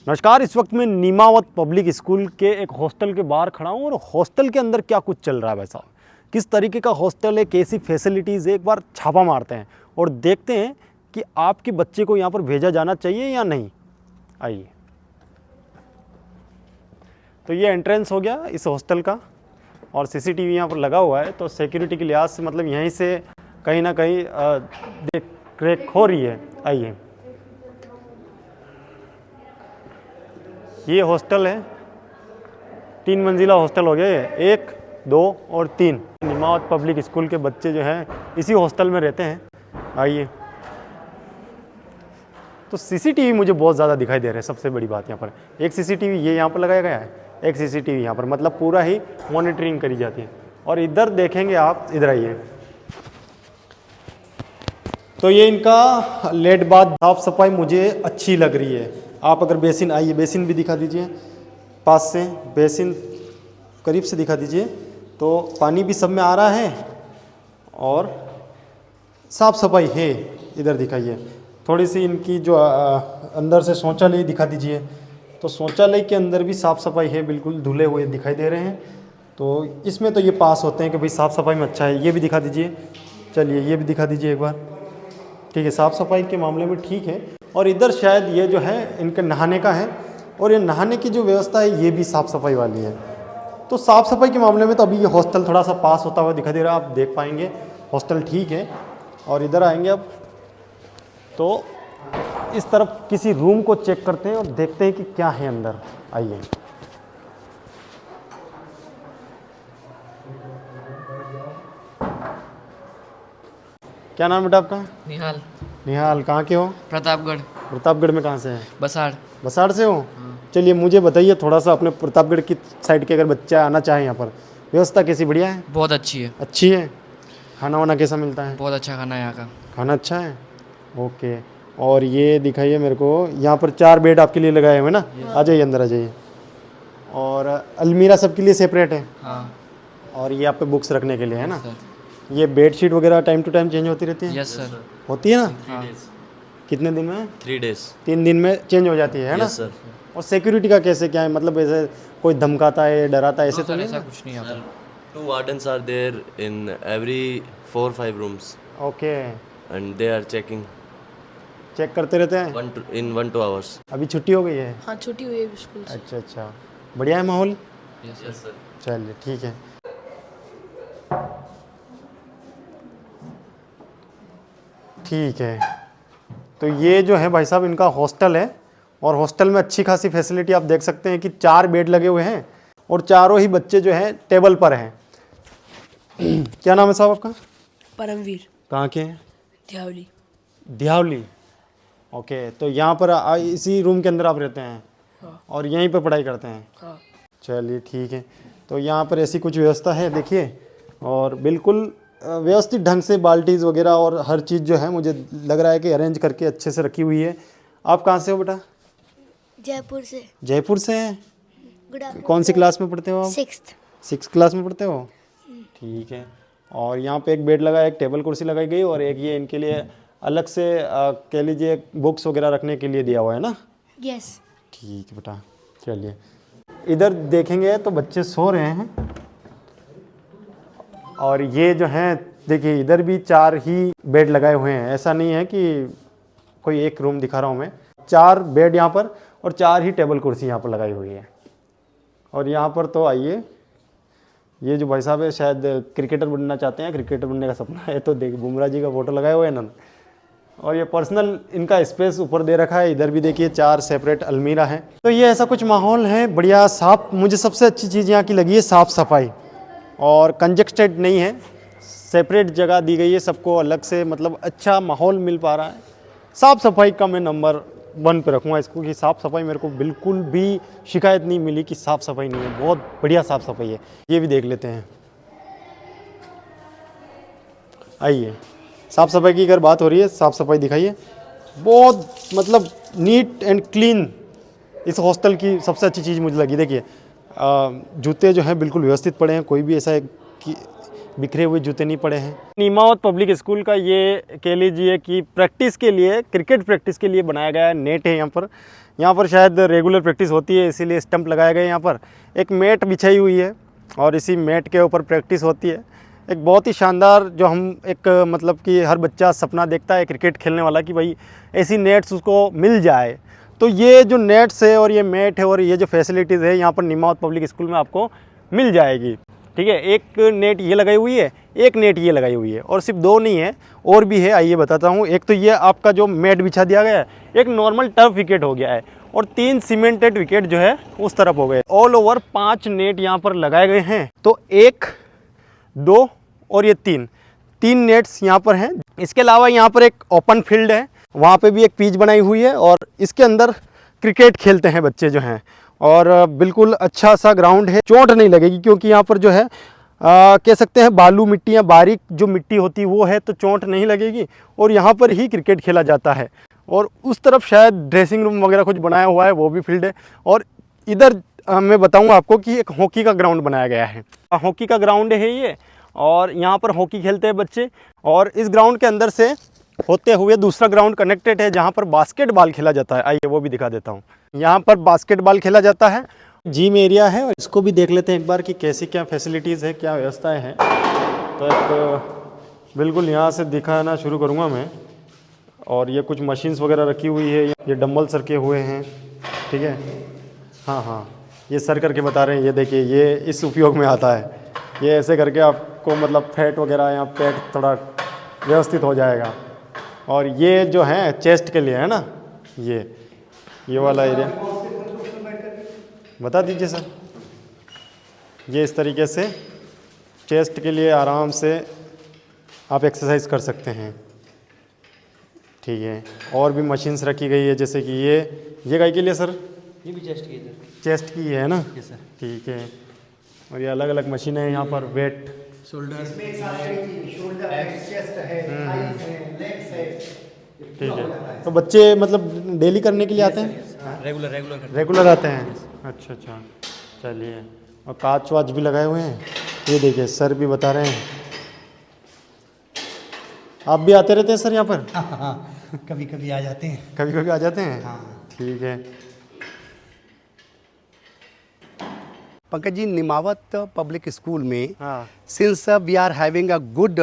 नमस्कार। इस वक्त मैं नीमावत पब्लिक स्कूल के एक हॉस्टल के बाहर खड़ा हूँ और हॉस्टल के अंदर क्या कुछ चल रहा है भाई साहब, किस तरीके का हॉस्टल है, कैसी फैसिलिटीज़ है, एक बार छापा मारते हैं और देखते हैं कि आपके बच्चे को यहाँ पर भेजा जाना चाहिए या नहीं। आइए। तो ये एंट्रेंस हो गया इस हॉस्टल का और सीसीटीवी यहाँ पर लगा हुआ है, तो सिक्योरिटी के लिहाज से मतलब यहीं से कहीं ना कहीं देख रेख हो रही है। आइए, ये हॉस्टल है, 3 मंजिला हॉस्टल हो गया ये, 1, 2 और 3। नीमावत पब्लिक स्कूल के बच्चे जो हैं इसी हॉस्टल में रहते हैं। आइए। तो सीसीटीवी मुझे बहुत ज़्यादा दिखाई दे रहे हैं। सबसे बड़ी बात यहाँ पर एक सीसीटीवी ये यहाँ पर लगाया गया है, एक सीसीटीवी यहाँ पर, मतलब पूरा ही मॉनिटरिंग करी जाती है। और इधर देखेंगे आप, इधर आइए, तो ये इनका लेट बाथ साफ सफाई मुझे अच्छी लग रही है। आप अगर बेसिन, आइए बेसिन भी दिखा दीजिए, पास से बेसिन करीब से दिखा दीजिए, तो पानी भी सब में आ रहा है और साफ़ सफाई है। इधर दिखाइए, थोड़ी सी इनकी जो अंदर से शौचालय दिखा दीजिए, तो शौचालय के अंदर भी साफ़ सफाई है, बिल्कुल धुले हुए दिखाई दे रहे हैं। तो इसमें तो ये पास होते हैं कि भाई साफ़ सफाई में अच्छा है। ये भी दिखा दीजिए, चलिए ये भी दिखा दीजिए एक बार। ठीक है, साफ़ सफाई के मामले में ठीक है। और इधर शायद ये जो है इनके नहाने का है, और ये नहाने की जो व्यवस्था है ये भी साफ़ सफाई वाली है। तो साफ़ सफाई के मामले में तो अभी ये हॉस्टल थोड़ा सा पास होता हुआ दिखाई दे रहा है, आप देख पाएंगे हॉस्टल ठीक है। और इधर आएंगे अब, तो इस तरफ किसी रूम को चेक करते हैं और देखते हैं कि क्या है अंदर। आइए। क्या नाम बेटा आपका? निहाल। निहाल, कहाँ के हो? प्रतापगढ़। प्रतापगढ़ में कहाँ से है? बसाड़। बसाड़ से हो? चलिए मुझे बताइए थोड़ा सा अपने प्रतापगढ़ की साइड के, अगर बच्चा आना चाहे यहाँ पर, व्यवस्था कैसी? बढ़िया है? बहुत अच्छी है। अच्छी है। खाना वाना कैसा मिलता है? बहुत अच्छा खाना है यहाँ का। खाना अच्छा है, ओके। और ये दिखाइए मेरे को, यहाँ पर 4 बेड आपके लिए लगाए हुए ना? आ जाइए अंदर, आ जाइए। और अलमीरा सबके लिए सेपरेट है? हाँ। और ये आप पे बुक्स रखने के लिए है ना? सर। ये बेडशीट वगैरह टाइम टू टाइम चेंज होती रहती है? Yes sir. होती है ना? हाँ। कितने दिन में? 3 days। 3 दिन में चेंज हो जाती है ना? Yes sir. और सिक्योरिटी का कैसे क्या है, मतलब ऐसे कोई धमकाता है, डराता है, ऐसे तो सर नहीं? ऐसा कुछ नहीं यहाँ पर। 2 wardens are there in every 4-5 rooms okay, and they are checking check करते रहते हैं? 1-2 hours। अभी छुट्टी हो गई है? हाँ, छुट्टी हुई है स्कूल से। अच्छा अच्छा, बढ़िया है माहौल? Yes sir. चलिए ठीक है। ठीक है, तो ये जो है भाई साहब इनका हॉस्टल है, और हॉस्टल में अच्छी खासी फैसिलिटी आप देख सकते हैं कि 4 बेड लगे हुए हैं और चारों ही बच्चे जो हैं टेबल पर हैं। क्या नाम है साहब आपका? परमवीर। कहाँ के हैं? ध्यावली। दिहावली, ओके। तो यहाँ पर इसी रूम के अंदर आप रहते हैं? हाँ। और यहीं पर पढ़ाई करते हैं? हाँ। चलिए ठीक है। तो यहाँ पर ऐसी कुछ व्यवस्था है देखिए, और बिल्कुल व्यवस्थित ढंग से बाल्टीज वगैरह और हर चीज़ जो है मुझे लग रहा है कि अरेंज करके अच्छे से रखी हुई है। आप कहाँ से हो बेटा? जयपुर से। जयपुर से हैं? Good afternoon. कौन सी क्लास में पढ़ते हो आप? 6th क्लास में पढ़ते हो? ठीक है। और यहाँ पे एक बेड लगा है, एक टेबल कुर्सी लगाई गई, और एक ये इनके लिए अलग से कह लीजिए बुक्स वगैरह रखने के लिए दिया हुआ है ना? यस। ठीक है बेटा, चलिए। इधर देखेंगे तो बच्चे सो रहे हैं, और ये जो हैं देखिए इधर भी 4 ही बेड लगाए हुए हैं। ऐसा नहीं है कि कोई एक रूम दिखा रहा हूँ मैं, 4 बेड यहाँ पर और 4 ही टेबल कुर्सी यहाँ पर लगाई हुई है। और यहाँ पर तो आइए, ये जो भाई साहब है शायद क्रिकेटर बनना चाहते हैं, क्रिकेटर बनने का सपना है, तो देख बुमराह जी का फोटो लगाए हुए हैं ना। और ये पर्सनल इनका स्पेस ऊपर दे रखा है। इधर भी देखिए 4 सेपरेट अलमीरा हैं। तो ये ऐसा कुछ माहौल है, बढ़िया साफ। मुझे सबसे अच्छी चीज़ यहाँ की लगी है साफ़ सफाई, और कंजस्टेड नहीं है, सेपरेट जगह दी गई है सबको अलग से, मतलब अच्छा माहौल मिल पा रहा है। साफ़ सफाई का मैं नंबर 1 पे रखूँगा इसको, कि साफ़ सफाई मेरे को बिल्कुल भी शिकायत नहीं मिली कि साफ़ सफाई नहीं है, बहुत बढ़िया साफ़ सफाई है। ये भी देख लेते हैं, आइए। साफ़ सफाई की अगर बात हो रही है, साफ़ सफाई दिखाइए, बहुत मतलब नीट एंड क्लीन इस हॉस्टल की सबसे अच्छी चीज़ मुझे लगी। देखिए जूते जो हैं बिल्कुल व्यवस्थित पड़े हैं, कोई भी ऐसा है कि बिखरे हुए जूते नहीं पड़े हैं। नीमावत पब्लिक स्कूल का ये कह लीजिए कि प्रैक्टिस के लिए, क्रिकेट प्रैक्टिस के लिए बनाया गया है नेट है यहाँ पर। यहाँ पर शायद रेगुलर प्रैक्टिस होती है, इसीलिए स्टंप लगाए गए। यहाँ पर एक मैट बिछाई हुई है और इसी मैट के ऊपर प्रैक्टिस होती है। एक बहुत ही शानदार, जो हम एक मतलब कि हर बच्चा सपना देखता है क्रिकेट खेलने वाला, कि भाई ऐसी नेट्स उसको मिल जाए। तो ये जो नेट्स है और ये मैट है और ये जो फैसिलिटीज़ है यहाँ पर निमावत पब्लिक स्कूल में आपको मिल जाएगी। ठीक है, एक नेट ये लगाई हुई है, एक नेट ये लगाई हुई है, और सिर्फ 2 नहीं है, और भी है, आइए बताता हूँ। एक तो ये आपका जो मैट बिछा दिया गया है, एक नॉर्मल टर्फ विकेट हो गया है, और 3 सीमेंटेड विकेट जो है उस तरफ हो गए। ऑल ओवर 5 नेट यहाँ पर लगाए गए हैं। तो 1, 2 और ये 3 नेट्स यहाँ पर हैं। इसके अलावा यहाँ पर एक ओपन फील्ड है, वहाँ पे भी एक पिच बनाई हुई है, और इसके अंदर क्रिकेट खेलते हैं बच्चे जो हैं। और बिल्कुल अच्छा सा ग्राउंड है, चोट नहीं लगेगी, क्योंकि यहाँ पर जो है कह सकते हैं बालू मिट्टी या बारीक जो मिट्टी होती है वो है, तो चोट नहीं लगेगी। और यहाँ पर ही क्रिकेट खेला जाता है। और उस तरफ शायद ड्रेसिंग रूम वगैरह कुछ बनाया हुआ है, वो भी फील्ड है। और इधर मैं बताऊँगा आपको कि एक हॉकी का ग्राउंड बनाया गया है। हॉकी का ग्राउंड है ये, और यहाँ पर हॉकी खेलते हैं बच्चे। और इस ग्राउंड के अंदर से होते हुए दूसरा ग्राउंड कनेक्टेड है, जहाँ पर बास्केटबॉल खेला जाता है। आइए वो भी दिखा देता हूँ। यहाँ पर बास्केटबॉल खेला जाता है। जिम एरिया है, और इसको भी देख लेते हैं एक बार कि कैसी क्या फैसिलिटीज़ है, क्या व्यवस्थाएं हैं। तो एक बिल्कुल यहाँ से दिखाना शुरू करूँगा मैं। और ये कुछ मशीन्स वगैरह रखी हुई है, ये डंबल्स रखे हुए हैं। ठीक है, हाँ, ये सर करके बता रहे हैं। ये देखिए, ये इस उपयोग में आता है। ये ऐसे करके आपको मतलब फैट वगैरह या पेट थोड़ा व्यवस्थित हो जाएगा। और ये जो है चेस्ट के लिए है ना, ये वाला एरिया बता दीजिए सर। ये इस तरीके से चेस्ट के लिए आराम से आप एक्सरसाइज कर सकते हैं। ठीक है, और भी मशीन्स रखी गई है, जैसे कि ये गाय के लिए सर, ये भी चेस्ट की है ना। Yes sir. ठीक है, और ये अलग अलग मशीनें हैं यहाँ पर, वेट, शोल्डर, शोल्डर है, चेस्ट है, थाइस है, लेग्स है। ठीक है। तो बच्चे मतलब डेली करने के लिए आते हैं, रेगुलर आते हैं। अच्छा, चलिए। और कांच वाच भी लगाए हुए हैं, ये देखिए सर भी बता रहे हैं। आप भी आते रहते हैं सर यहाँ पर? हाँ, कभी कभी आ जाते हैं। कभी कभी आ जाते हैं। हाँ। ठीक है। पंकज जी, निमावत पब्लिक स्कूल में हाँ, since we are having a good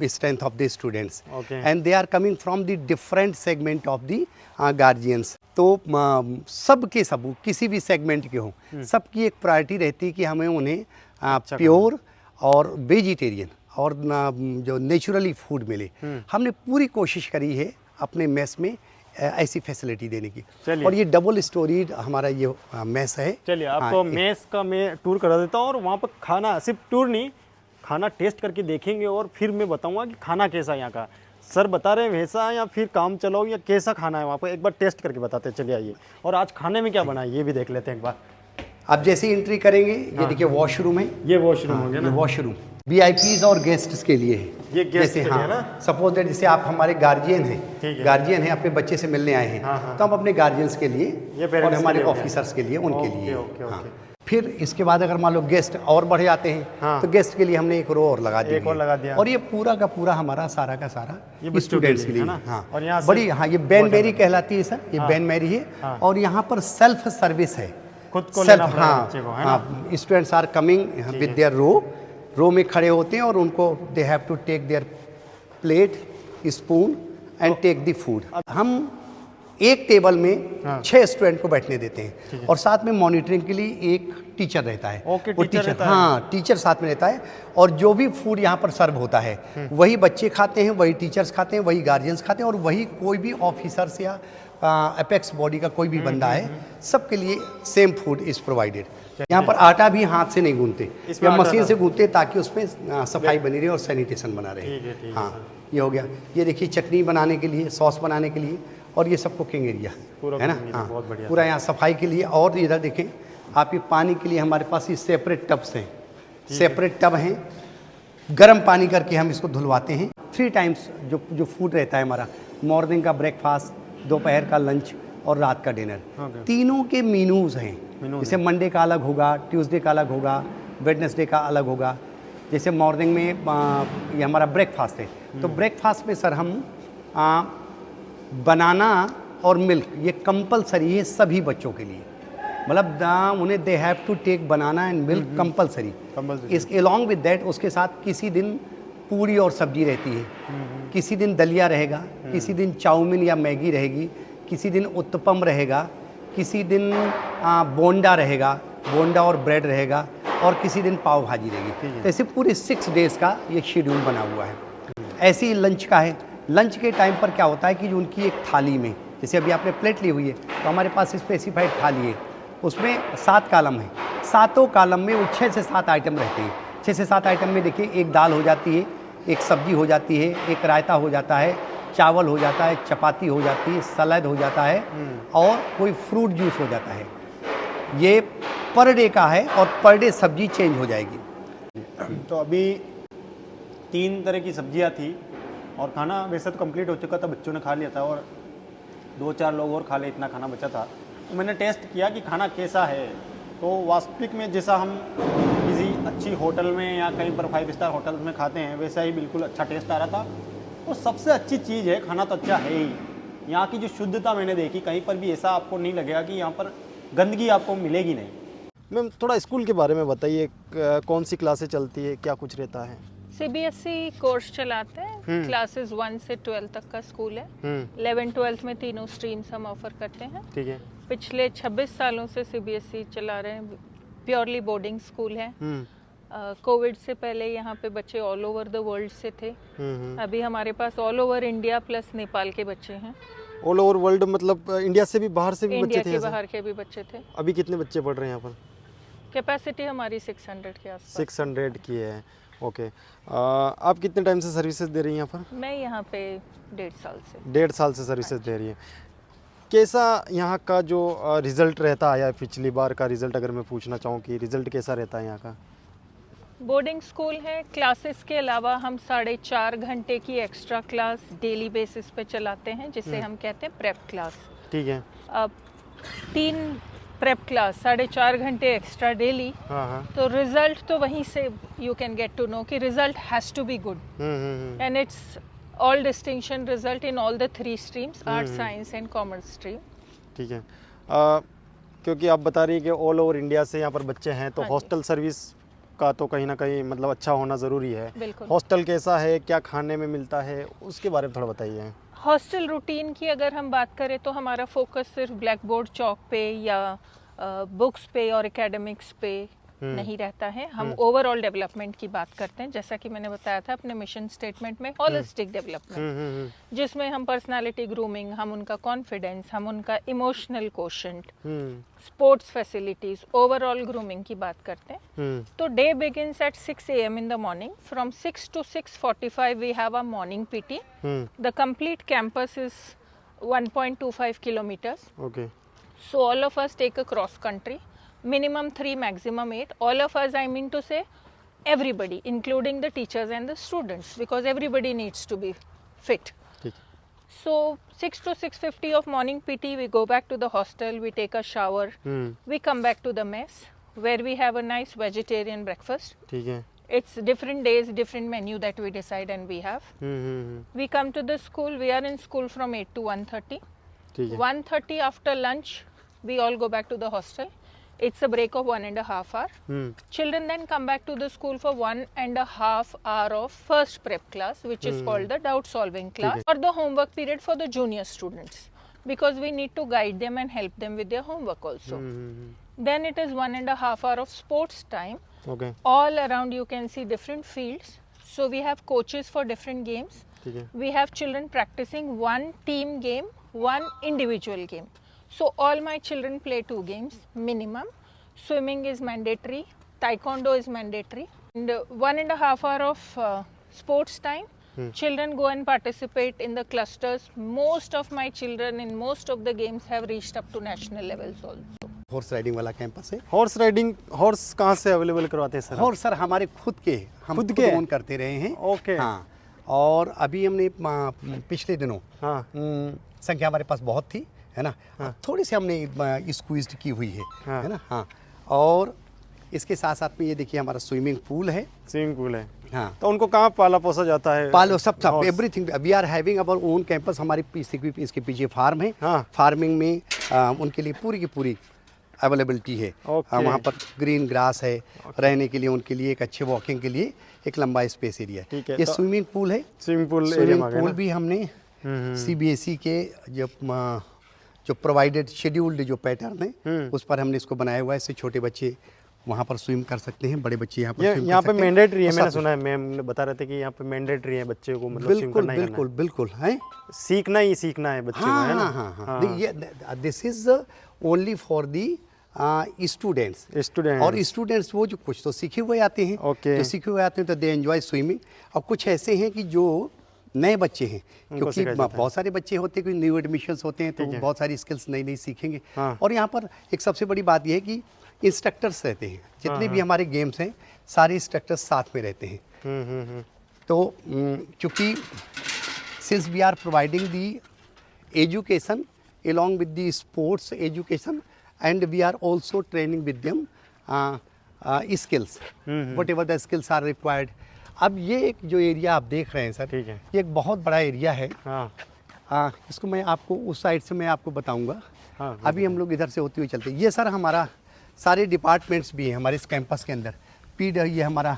strength of the students, Okay. and they are coming from the different segment of the guardians, तो सब के सब किसी भी सेगमेंट के हों, सबकी एक प्रायोरिटी रहती है कि हमें उन्हें प्योर और वेजिटेरियन और जो नेचुरली फूड मिले। हमने पूरी कोशिश करी है अपने मेस में ऐसी फैसिलिटी देने की। चलिए। और ये डबल स्टोरी हमारा ये मेस है। चलिए आपको हाँ, मेस का मैं टूर करा देता हूँ, और वहाँ पर खाना, सिर्फ टूर नहीं, खाना टेस्ट करके देखेंगे, और फिर मैं बताऊँगा कि खाना कैसा है यहाँ का। सर बता रहे हैं वैसा, या फिर काम चलाओ, या कैसा खाना है वहाँ पर, एक बार टेस्ट करके बताते हैं। चलिए आइए, और आज खाने में क्या बना है ये भी देख लेते हैं एक बार। आप जैसे ही एंट्री करेंगे, ये देखिए वॉशरूम है। ये वॉशरूम हो गया ये ना, वॉशरूम VIPs और गेस्ट्स के लिए है। ये गेस्ट जैसे के लिए है ना? सपोज दैट जैसे आप हमारे गार्जियन ठीक हैं, है। गार्जियन हैं, अपने बच्चे से मिलने आए हैं, हाँ। तो हम अपने गार्जियंस के लिए ये parents और के हमारे लिए हो गया। ऑफिसर्स के लिए, उनके ओके, लिए। ओके, हाँ। ओके। फिर इसके बाद अगर मान लो गेस्ट और बढ़ जाते हैं, हाँ। तो गेस्ट के लिए हमने एक रो और लगा दिया। एक और लगा दिया। और ये पूरा का पूरा हमारा सारा का सारा ये बच्चों के स्टूडेंट्स के लिए, लिए। है ना? हाँ, और यहाँ से बड़ी, हाँ, ये बैन मैरी कहलाती है सर, ये बैन मैरी है। हाँ। और यहाँ पर सेल्फ सर्विस है, खुद को लेना पड़ेगा हाँ, बच्चे को, है ना? हाँ, students are coming with their row में खड़े होते हैं, और उनको they have to take their plate, spoon and take the food. हम एक टेबल में हाँ। 6 स्टूडेंट को बैठने देते हैं, और साथ में मॉनिटरिंग के लिए एक टीचर रहता है। ओके, वो टीचर रहता है। हाँ, टीचर साथ में रहता है। और जो भी फूड यहाँ पर सर्व होता है, वही बच्चे खाते हैं, वही टीचर्स खाते हैं, वही गार्जियंस खाते हैं, और वही कोई भी ऑफिसर्स या अपेक्स बॉडी का कोई भी बंदा है, सबके लिए सेम फूड इज़ प्रोवाइडेड। यहाँ पर आटा भी हाथ से नहीं गूंथते, इसमें या आटा मशीन था। से गूंथते, ताकि उसमें सफाई बनी रहे और सैनिटेशन बना रहे। ठीक है, हाँ, ये हो गया। ये देखिए चटनी बनाने के लिए, सॉस बनाने के लिए, और ये सब कुकिंग एरिया पूरा है ना। cooking area, हाँ, बहुत बढ़िया। पूरा यहाँ सफाई के लिए। और इधर देखें आप, ये पानी के लिए हमारे पास ये सेपरेट टब्स हैं, सेपरेट टब हैं। गर्म पानी करके हम इसको धुलवाते हैं। 3 टाइम्स जो फूड रहता है हमारा, मॉर्निंग का ब्रेकफास्ट, दोपहर का लंच और रात का डिनर, तीनों के मीनूज़ हैं। जैसे मंडे का अलग होगा, ट्यूसडे का अलग होगा, वेडनेसडे का अलग होगा। जैसे मॉर्निंग में ये हमारा ब्रेकफास्ट है, तो ब्रेकफास्ट में सर हम बनाना और मिल्क ये कंपलसरी है सभी बच्चों के लिए। मतलब उन्हें they have to take banana and milk compulsory. इस अलॉन्ग विद दैट उसके साथ किसी दिन पूरी और सब्जी रहती है, किसी दिन दलिया रहेगा, किसी दिन चाउमीन या मैगी रहेगी, किसी दिन उत्तपम रहेगा, किसी दिन बोंडा रहेगा, बोंडा और ब्रेड रहेगा, और किसी दिन पाव भाजी रहेगी। तो ऐसे पूरे 6 डेज़ का ये शेड्यूल बना हुआ है। ऐसे ही लंच का है। लंच के टाइम पर क्या होता है कि जो उनकी एक थाली में, जैसे अभी आपने प्लेट ली हुई है तो हमारे पास स्पेसिफाइड थाली है, उसमें 7 कॉलम है। 7 कॉलम में वो 6 से 7 आइटम रहते हैं। 6 से 7 आइटम में देखिए एक दाल हो जाती है, एक सब्जी हो जाती है, एक रायता हो जाता है, चावल हो जाता है, चपाती हो जाती है, सलाद हो जाता है और कोई फ्रूट जूस हो जाता है। ये पर डे का है और पर डे सब्जी चेंज हो जाएगी। तो अभी 3 तरह की सब्जियां थी और खाना वैसे तो कंप्लीट हो चुका था, बच्चों ने खा लिया था और 2-4 लोग और खा ले, इतना खाना बचा था। तो मैंने टेस्ट किया कि खाना कैसा है। तो वास्तविक में जैसा हम किसी अच्छी होटल में या कहीं पर 5 स्टार होटल में खाते हैं वैसा ही बिल्कुल अच्छा टेस्ट आ रहा था। तो सबसे अच्छी चीज़ है, खाना तो अच्छा है ही। यहाँ की जो शुद्धता मैंने देखी, कहीं पर भी ऐसा आपको नहीं लगेगा कि यहाँ पर गंदगी आपको मिलेगी नहीं। मैम थोड़ा स्कूल के बारे में बताइए, कौन सी क्लासें चलती है, क्या कुछ रहता है? सीबीएसई कोर्स चलाते हैं, क्लासेस 1 से 12 तक का स्कूल है। 11-12 में तीनों स्ट्रीम्स हम ऑफर करते हैं। ठीक है। पिछले 26 सालों से सीबीएसई चला रहे हैं, प्योरली बोर्डिंग स्कूल है। कोविड से पहले यहाँ पे बच्चे ऑल ओवर द वर्ल्ड से थे। अभी हमारे पास all over India plus Nepal के बच्चे हैं। ऑल ओवर वर्ल्ड मतलब इंडिया से भी, बाहर से भी बच्चे थे? इंडिया के बाहर के भी बच्चे थे। अभी कितने बच्चे पढ़ रहे हैं यहाँ पर? कैपेसिटी हमारी 600 के आसपास। 600 की है। ओके। आप कितने टाइम से सर्विसेज दे रही हैं यहाँ पर? मैं यहाँ पे 1.5 साल से। 1.5 साल से सर्विसेज दे रही हैं। कैसा यहाँ का जो रिज़ल्ट रहता है, या पिछली बार का रिज़ल्ट अगर मैं पूछना चाहूँ कि रिज़ल्ट कैसा रहता है यहाँ का? बोर्डिंग स्कूल है। क्लासेस के अलावा हम 4.5 घंटे की एक्स्ट्रा क्लास डेली बेसिस पे चलाते हैं, जिसे हम कहते हैं प्रेप क्लास। ठीक है। अब 3 प्रेप क्लास 4.5 घंटे एक्स्ट्रा डेली। हाँ। तो रिजल्ट तो वहीं से you can get to know कि result has to be good, and it's all distinction result in all the 3 streams, art, science and commerce stream. ठीक है। क्योंकि आप बता रही है कि ऑल ओवर इंडिया से यहाँ पर बच्चे हैं, तो हाँ जी। हॉस्टल सर्विस का तो कहीं ना कहीं मतलब अच्छा होना ज़रूरी है। बिल्कुल। हॉस्टल कैसा है, क्या खाने में मिलता है, उसके बारे में थोड़ा बताइए। हॉस्टल रूटीन की अगर हम बात करें तो हमारा फोकस सिर्फ ब्लैक बोर्ड चौक पे या बुक्स पे और एकेडमिक्स पे नहीं रहता है। हम ओवरऑल डेवलपमेंट की बात करते हैं, जैसा कि मैंने बताया था अपने मिशन स्टेटमेंट में, होलिस्टिक डेवलपमेंट, जिसमें हम पर्सनालिटी ग्रूमिंग, हम उनका कॉन्फिडेंस, हम उनका emotional quotient, sports facilities, overall grooming की बात करते हैं। तो day begins at 6 AM in the morning. From 6 to 6:45 we have a morning PT. The complete campus is 1.25 kilometers. Okay. So all of us take a cross country, minimum 3, maximum 8. All of us, I mean to say, everybody, including the teachers and the students, because everybody needs to be fit. ठीक। So 6 to 6:50 of morning PT, we go back to the hostel, we take a shower, we come back to the mess where we have a nice vegetarian breakfast. ठीक है। It's different days, different menu that we decide and we have. We come to the school, we are in school from 8 to 1:30. ठीक है। 1:30 after lunch, we all go back to the hostel. It's a break of 1.5 hour. Children then come back to the school for 1.5 hour of first prep class, which is called the doubt solving class, or the homework period for the junior students, because we need to guide them and help them with their homework also. Then it is 1.5 hour of sports time. Okay. All around you can see different fields. So we have coaches for different games. ठीक है। We have children practicing 1 team game, 1 individual game. So all my children play 2 games minimum. Swimming is mandatory, taekwondo is mandatory, and 1.5 hour of sports time. Children go and participate in the clusters. Most of my children in most of the games have reached up to national levels also. Horse riding वाला campus है। Horse riding, horse कहाँ से available करवाते हैं sir? Horse sir हमारे खुद के, हम खुद खुद के ओन करते रहे हैं। ओके। हाँ, और अभी हमने पिछले दिनों हाँ। संख्या हमारे पास बहुत थी, है ना। थोड़ी सी हमने स्क्वीज्ड की हुई है, है ना। हाँ, और इसके साथ साथ में ये देखिए हमारा स्विमिंग पूल है। स्विमिंग पूल है। हाँ, तो उनको कहाँ पाला पोसा जाता है? पालो सब सब और- everything. We are having our own campus. हमारे इसके पीछे फार्म है। हाँ। फार्मिंग में उनके लिए पूरी की पूरी अवेलेबिलिटी है। ओके। वहाँ पर ग्रीन ग्रास है, रहने के लिए उनके लिए एक अच्छे वॉकिंग के लिए एक लंबा स्पेस एरिया है। ठीक है, ये तो- स्विमिंग पूल है। स्विमिंग पूल एरिया स्विमिंग में आ गया पूल ना? भी हमने CBSE के जो प्रोवाइडेड शेड्यूल्ड जो पैटर्न है उस पर हमने इसको बनाया हुआ है। इससे छोटे बच्चे वहाँ पर स्विम कर सकते हैं, बड़े बच्चे यहाँ पर ये swim यहाँ कर पे सकते हैं। मैंडेटरी है, और मैंने सब- सुना है, मैम ने बता रहे थे कि यहाँ पे मैंडेटरी है बच्चे को, मतलब स्विम बिल्कुल करना ही करना बिल्कुल बिल्कुल है। है। सीखना ही सीखना है बच्चे को, हाँ है ना? हाँ हाँ हाँ, ये this is only for the students. Student और स्टूडेंट्स वो जो कुछ तो सीखे हुए आते हैं, ओके। जो सीखे हुए आते हैं तो दे एंजॉय स्विमिंग। और कुछ ऐसे हैं कि जो नए बच्चे हैं, क्योंकि सिखाया जाता है। बहुत सारे बच्चे होते हैं, कोई न्यू एडमिशन्स होते हैं तो वो बहुत सारी स्किल्स नई नई सीखेंगे। हाँ। और यहाँ पर एक सबसे बड़ी बात यह है कि इंस्ट्रक्टर्स रहते हैं। जितने भी हमारे गेम्स हैं सारे इंस्ट्रक्टर्स साथ में रहते हैं। तो चूँकि since we are providing the education along with the sports education, and we are also training with them skills, whatever the skills are required. अब ये एक जो एरिया आप देख रहे हैं सर, ठीक है। ये एक बहुत बड़ा एरिया है। हाँ इसको मैं आपको उस साइड से मैं आपको बताऊंगा। हाँ, अभी हम लोग इधर से होते हुए चलते हैं। ये सर हमारा सारे डिपार्टमेंट्स भी हैं हमारे इस कैंपस के अंदर। ये हमारा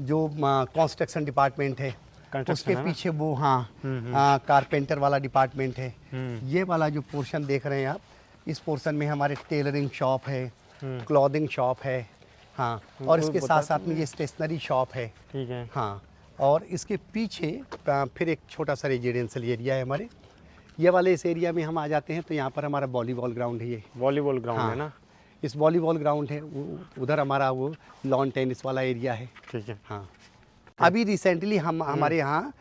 जो कंस्ट्रक्शन डिपार्टमेंट है, Construction उसके है ना? पीछे वो कारपेंटर वाला डिपार्टमेंट है। ये वाला जो पोर्शन देख रहे हैं आप, इस पोर्शन में हमारे टेलरिंग शॉप है, क्लॉथिंग शॉप है। हाँ, और इसके साथ साथ में ये स्टेशनरी शॉप है। ठीक है। हाँ, और इसके पीछे फिर एक छोटा सा रेजिडेंशियल एरिया है हमारे। ये वाले इस एरिया में हम आ जाते हैं तो यहाँ पर हमारा वॉलीबॉल ग्राउंड है। ये वॉलीबॉल ग्राउंड है ना? इस वॉलीबॉल ग्राउंड है, उधर हमारा वो लॉन टेनिस वाला एरिया है। ठीक है। हाँ, अभी रिसेंटली हम हमारे यहाँ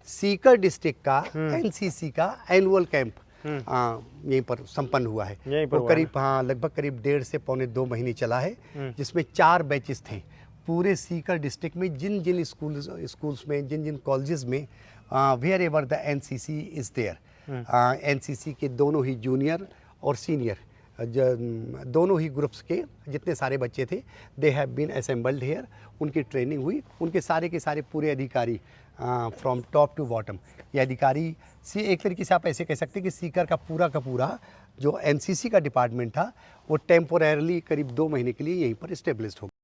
सीकर डिस्ट्रिक्ट का NCC का एनुअल कैंप यहीं पर संपन्न हुआ है। यहीं पर वो हुआ है करीब लगभग करीब 1.5 से पौने 2 महीने चला है, जिसमें 4 बैचेस थे। पूरे सीकर डिस्ट्रिक्ट में जिन जिन स्कूल्स में, जिन जिन कॉलेजेस में wherever the NCC is there, NCC के दोनों ही जूनियर और सीनियर दोनों ही ग्रुप्स के जितने सारे बच्चे थे, they have been assembled here. उनकी ट्रेनिंग हुई। उनके सारे के सारे पूरे अधिकारी फ्रॉम टॉप टू बॉटम, ये अधिकारी एक तरीके से आप ऐसे कह सकते हैं कि सीकर का पूरा जो NCC का डिपार्टमेंट था वो टेम्पोरेरली करीब 2 महीने के लिए यहीं पर इस्टेब्लिश्ड हो गया।